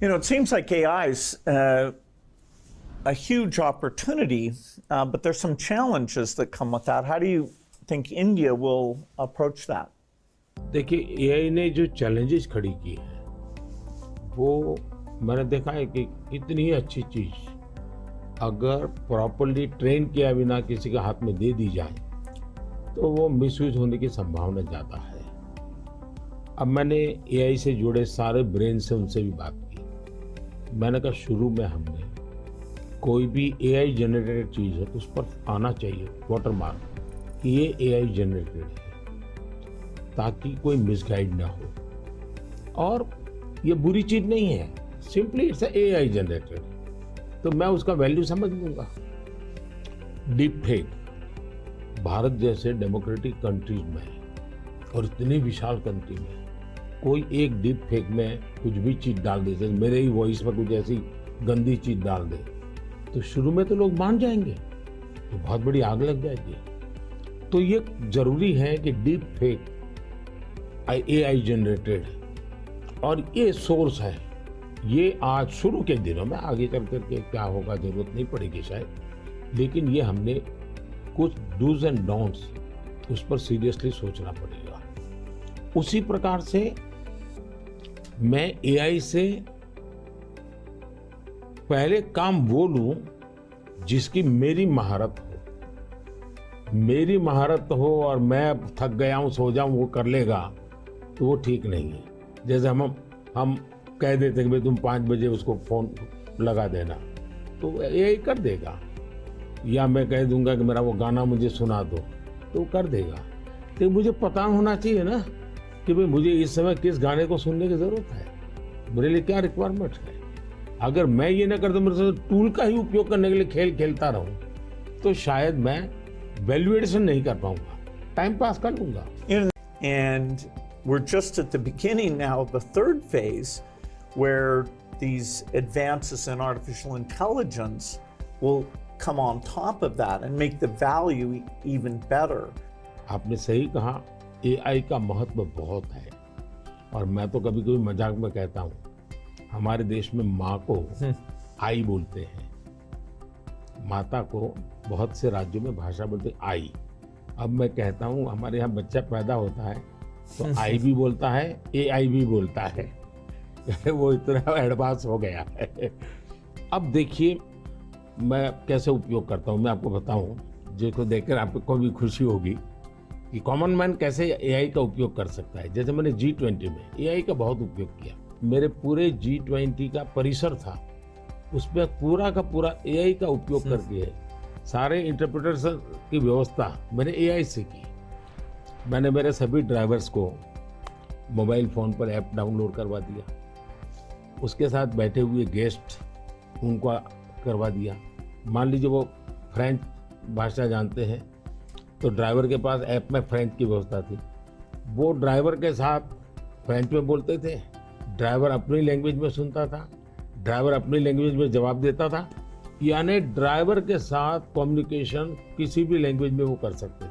It seems like AI is a huge opportunity, but there's some challenges that come with that. How do you think India will approach that? देखिए, AI ने जो challenges खड़ी की है वो मैंने देखा है कि इतनी अच्छी चीज अगर प्रॉपरली ट्रेन किया बिना किसी के हाथ में दे दी जाए तो वो मिसयूज होने की संभावना ज़्यादा है। अब मैंने एआई से जुड़े सारे ब्रेन से उनसे भी बात की। मैंने कहा शुरू में हमने कोई भी एआई जनरेटेड चीज़ है तो उस पर आना चाहिए वाटरमार्क कि ये एआई जनरेटेड है, ताकि कोई मिसगाइड ना हो। और ये बुरी चीज़ नहीं है, सिंपली इट्स एआई जनरेटेड, तो मैं उसका वैल्यू समझ लूँगा। डीप फेक भारत जैसे डेमोक्रेटिक कंट्रीज में और इतनी विशाल कंट्री में कोई एक डीप फेक में कुछ भी चीज़ डाल दे, जैसे मेरे ही वॉइस में कुछ ऐसी गंदी चीज़ डाल दे तो शुरू में तो लोग मान जाएंगे, तो बहुत बड़ी आग लग जाएगी। तो ये जरूरी है कि डीप फेक एआई जनरेटेड और ये सोर्स है, ये आज शुरू के दिनों में, आगे चल करके क्या होगा जरूरत नहीं पड़ेगी शायद, लेकिन ये हमने कुछ डूज एंड डोंट्स उस पर सीरियसली सोचना पड़ेगा। उसी प्रकार से मैं एआई से पहले काम वो लूं जिसकी मेरी महारत हो। मेरी महारत हो और मैं थक गया हूं सो जाऊं वो कर लेगा तो वो ठीक नहीं है। जैसे हम कह देते कि भाई तुम 5 बजे उसको फोन लगा देना तो एआई कर देगा, या मैं कह दूंगा कि मेरा वो गाना मुझे सुना दो तो वो कर देगा। तो मुझे पता होना चाहिए ना कि भाई मुझे इस समय किस गाने को सुनने की जरूरत है, मेरे लिए क्या रिक्वायरमेंट है। अगर मैं ये ना कर तो मेरे से टूल का ही उपयोग करने के लिए खेल खेलता रहूं तो शायद मैं वैल्यूएशन नहीं कर पाऊंगा, टाइम पास कर लूंगा। And we're just at the beginning now of the third phase where these advances in artificial intelligence will come on top of that and make the value even better. आपने सही कहा, AI का महत्व बहुत है और मैं तो कभी कभी मजाक में कहता हूँ हमारे देश में माँ को आई बोलते हैं, माता को बहुत से राज्यों में भाषा बोलते हैं आई। अब मैं कहता हूँ हमारे यहाँ बच्चा पैदा होता है तो आई भी बोलता है, एआई भी बोलता है वो इतना एडवांस हो गया है। अब देखिए मैं कैसे उपयोग करता हूँ, मैं आपको बताऊँ जिसको देखकर आपको भी खुशी होगी कि कॉमन मैन कैसे एआई का उपयोग कर सकता है। जैसे मैंने G20 में एआई का बहुत उपयोग किया, मेरे पूरे G20 का परिसर था उसमें पूरा का पूरा एआई का उपयोग करके सारे इंटरप्रिटेशन की व्यवस्था मैंने एआई से की। मैंने मेरे सभी ड्राइवर्स को मोबाइल फ़ोन पर ऐप डाउनलोड करवा दिया, उसके साथ बैठे हुए गेस्ट उनको करवा दिया। मान लीजिए वो फ्रेंच भाषा जानते हैं तो ड्राइवर के पास ऐप में फ्रेंच की व्यवस्था थी, वो ड्राइवर के साथ फ्रेंच में बोलते थे, ड्राइवर अपनी लैंग्वेज में सुनता था, ड्राइवर अपनी लैंग्वेज में जवाब देता था, यानी ड्राइवर के साथ कम्युनिकेशन किसी भी लैंग्वेज में वो कर सकते थे।